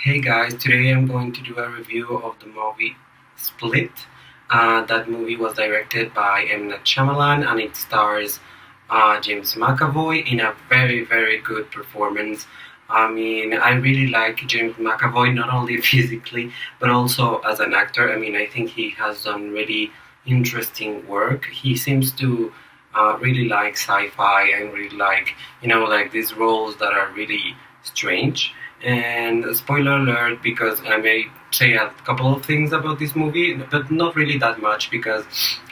Hey guys, today I'm going to do a review of the movie Split. That movie was directed by M. Night Shyamalan and it stars James McAvoy in a very good performance. I mean, I really like James McAvoy not only physically but also as an actor. I mean, I think he has done really interesting work. He seems to really like sci-fi and really like, like these roles that are really strange. And spoiler alert, because I may say a couple of things about this movie, but not really that much, because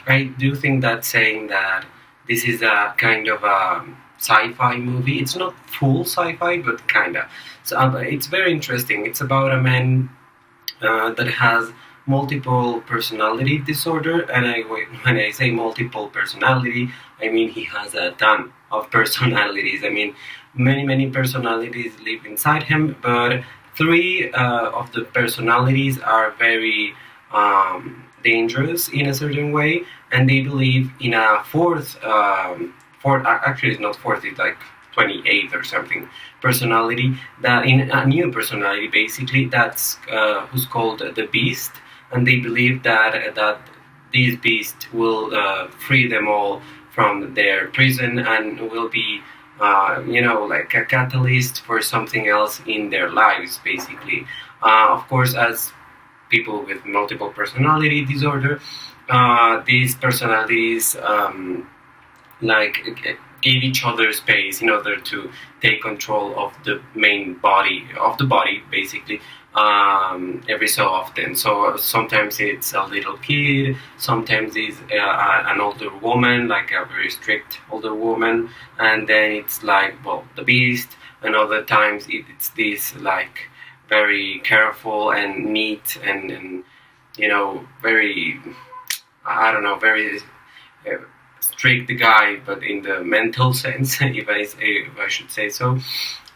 I do think that saying that this is a kind of a sci-fi movie. It's not full sci-fi, but kinda. So it's very interesting. It's about a man that has multiple personality disorder, and when I say multiple personality, I mean he has a ton of personalities. I mean, many personalities live inside him, but three of the personalities are very dangerous in a certain way, and they believe in a fourth. Actually, it's not fourth. It's like 28th or something personality, that in a new personality basically, that's who's called the Beast, and they believe that this beast will free them all from their prison and will be like a catalyst for something else in their lives basically. Of course, as people with multiple personality disorder, these personalities like give each other space in order to take control of the main body of the body basically, every so often. So sometimes it's a little kid, sometimes it's an older woman, like a very strict older woman, and then it's like, well, the beast, and other times it's this like very careful and neat and very, I don't know, very strict guy, but in the mental sense, if I should say so.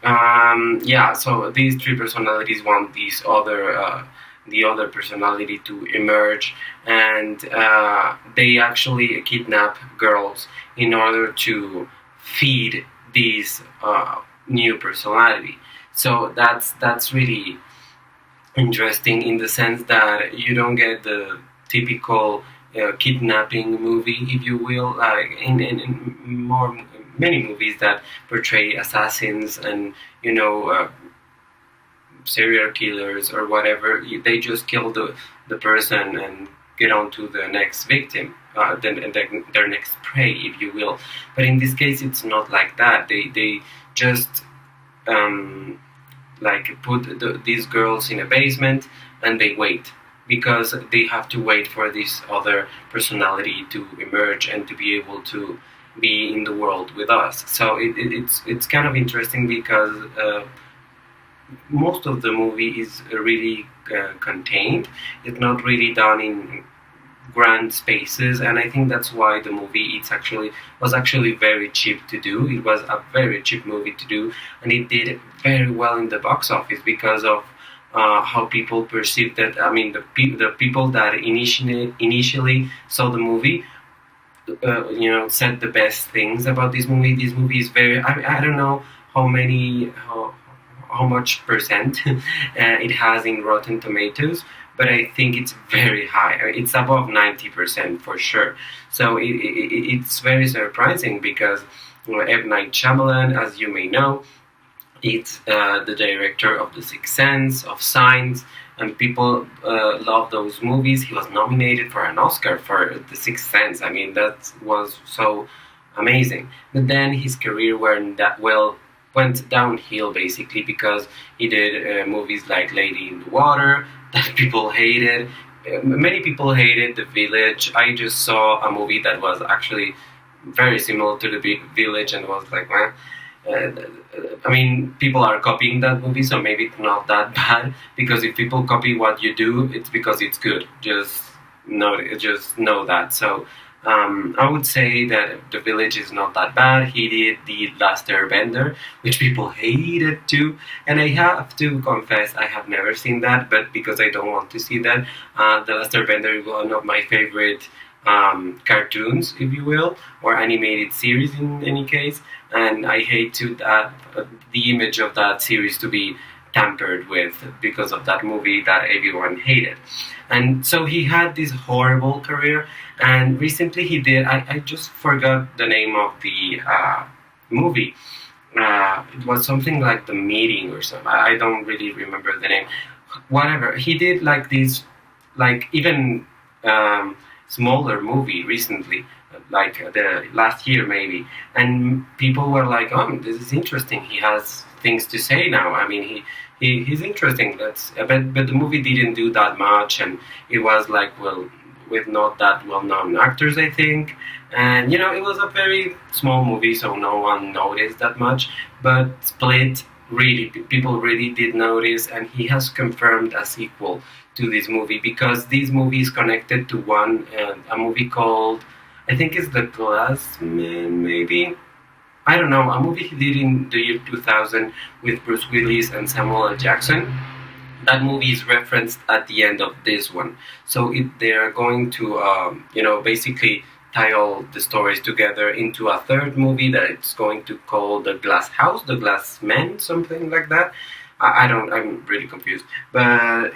Yeah, so these three personalities want the other personality to emerge, and they actually kidnap girls in order to feed this new personality. So that's really interesting in the sense that you don't get the typical kidnapping movie, if you will, like in many movies that portray assassins and serial killers or whatever. They just kill the person and get on to the next victim, their next prey, if you will. But in this case, it's not like that. They just like put these girls in a basement and they wait, because they have to wait for this other personality to emerge and to be able to be in the world with us. So it's kind of interesting because most of the movie is really contained. It's not really done in grand spaces, and I think that's why the movie was actually very cheap to do. It was a very cheap movie to do, and it did very well in the box office because of how people perceived that. I mean, the people that initially saw the movie, said the best things about this movie. This movie is very. I don't know how much percent it has in Rotten Tomatoes, but I think it's very high. It's above 90% for sure. So it's very surprising because M. Night Shyamalan, as you may know, it's the director of The Sixth Sense, of Signs, and people love those movies. He was nominated for an Oscar for The Sixth Sense. I mean, that was so amazing. But then his career went downhill basically because he did movies like Lady in the Water that people hated. Many people hated The Village. I just saw a movie that was actually very similar to The Big Village and was like, man. I mean, people are copying that movie, so maybe it's not that bad. Because if people copy what you do, it's because it's good. Just know that. So I would say that The Village is not that bad. He did The Last Airbender, which people hated too, and I have to confess I have never seen that, but because I don't want to see that, The Last Airbender is one of my favorite cartoons, if you will, or animated series in any case, and I hate the image of that series to be tampered with because of that movie that everyone hated. And so he had this horrible career. And recently he did. I just forgot the name of the movie. It was something like The Meeting or something. I don't really remember the name. Whatever. He did like this, like even smaller movie recently, like the last year maybe, and people were like, "Oh, this is interesting. He has things to say now. I mean, he's interesting." But the movie didn't do that much, and it was like, well, with not that well-known actors, I think. And it was a very small movie, so no one noticed that much. But Split, really, people really did notice, and he has confirmed a sequel to this movie because this movie is connected to a movie called, I think it's The Glass Man, maybe. I don't know, a movie he did in the year 2000 with Bruce Willis and Samuel L. Jackson. That movie is referenced at the end of this one. So they are going to, basically tie all the stories together into a third movie that it's going to call The Glass House, The Glass Man, something like that. I'm really confused. But,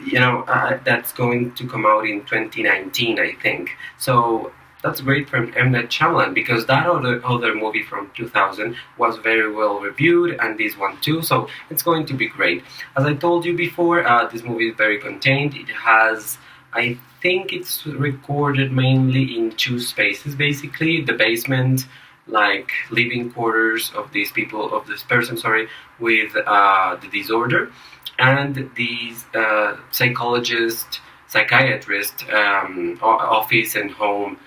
that's going to come out in 2019, I think. So that's great from M. Night Shyamalan because that other movie from 2000 was very well reviewed, and this one too, so it's going to be great. As I told you before, this movie is very contained. It has, I think it's recorded mainly in two spaces, basically. The basement, like living quarters of this person, with the disorder, and these psychiatrist office and home,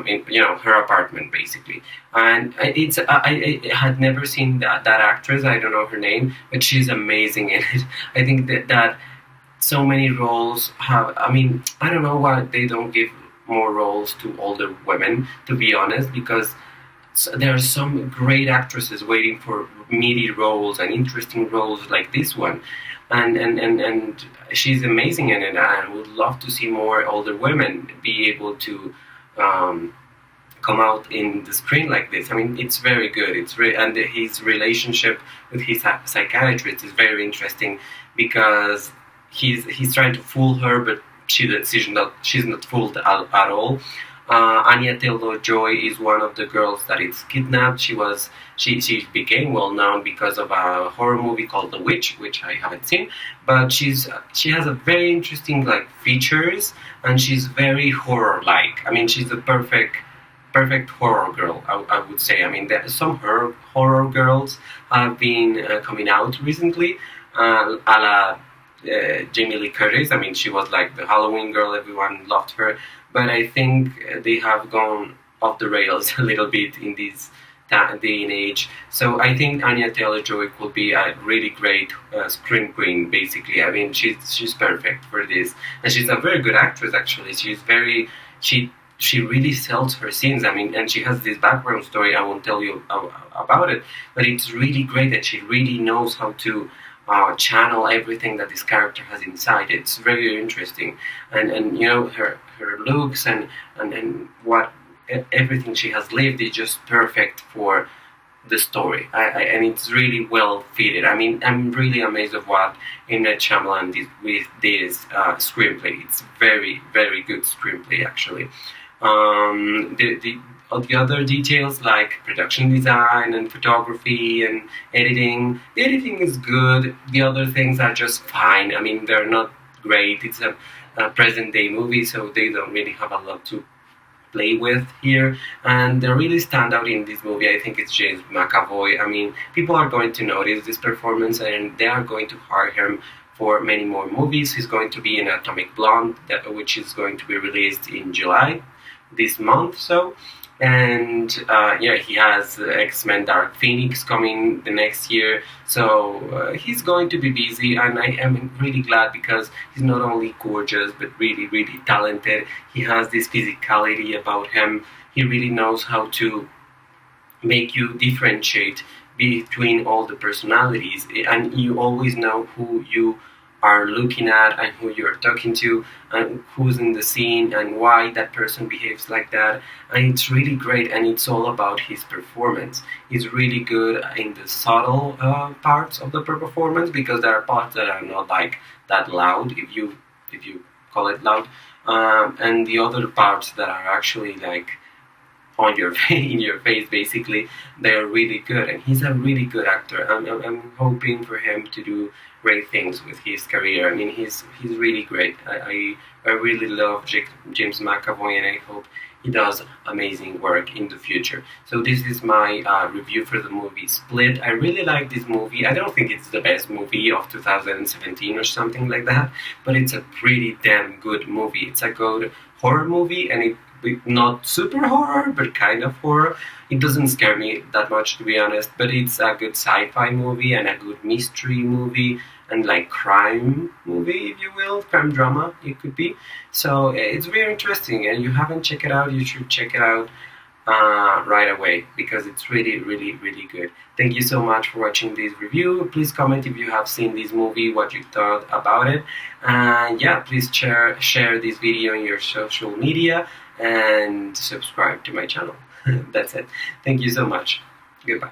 in her apartment basically. And I had never seen that actress. I don't know her name, but she's amazing in it. I think that so many roles have. I mean, I don't know why they don't give more roles to older women, to be honest, because there are some great actresses waiting for meaty roles and interesting roles like this one. And she's amazing in it. I would love to see more older women be able to come out in the screen like this. I mean, it's very good. And his relationship with his psychiatrist is very interesting because he's trying to fool her, but she's not fooled at all. Anya Taylor-Joy is one of the girls that is kidnapped. She became well known because of a horror movie called The Witch, which I haven't seen. But she has a very interesting features, and she's very horror-like. I mean, she's the perfect horror girl, I would say. I mean, some horror girls have been coming out recently, a la Jamie Lee Curtis. I mean, she was like the Halloween girl. Everyone loved her. But I think they have gone off the rails a little bit in this day and age. So I think Anya Taylor-Joy could be a really great scream queen, basically. I mean, she's perfect for this. And she's a very good actress, actually. She really sells her scenes. I mean, and she has this background story. I won't tell you about it. But it's really great that she really knows how to channel everything that this character has inside. It's very interesting, and her looks and what everything she has lived is just perfect for the story. And it's really well fitted. I mean, I'm really amazed of what M. Night Shyamalan did with this screenplay. It's very, very good screenplay, actually. The other details like production design and photography and editing, the editing is good. The other things are just fine. I mean, they're not great. It's a present day movie, so they don't really have a lot to play with here. And the really stand out in this movie, I think, it's James McAvoy. I mean, people are going to notice this performance, and they are going to hire him for many more movies. He's going to be in Atomic Blonde, which is going to be released in July this month. And he has X-Men Dark Phoenix coming the next year, so he's going to be busy, and I am really glad because he's not only gorgeous but really, really talented. He has this physicality about him. He really knows how to make you differentiate between all the personalities, and you always know who you are looking at and who you're talking to and who's in the scene and why that person behaves like that. And it's really great, and it's all about his performance. He's really good in the subtle parts of the performance, because there are parts that are not like that loud, if you call it loud, and the other parts that are actually like on your in your face, basically, they're really good, and he's a really good actor. I'm hoping for him to do great things with his career. I mean, he's really great. I really love James McAvoy, and I hope he does amazing work in the future. So this is my review for the movie Split. I really like this movie. I don't think it's the best movie of 2017 or something like that, but it's a pretty damn good movie. It's a good horror movie, and not super horror, but kind of horror. It doesn't scare me that much, to be honest, but it's a good sci-fi movie and a good mystery movie and like crime movie, if you will, crime drama, it could be. So it's very interesting, and you haven't checked it out, you should check it out right away, because it's really, really, really good. Thank you so much for watching this review. Please comment if you have seen this movie, what you thought about it. And yeah, please share this video in your social media and subscribe to my channel. That's it. Thank you so much. Goodbye.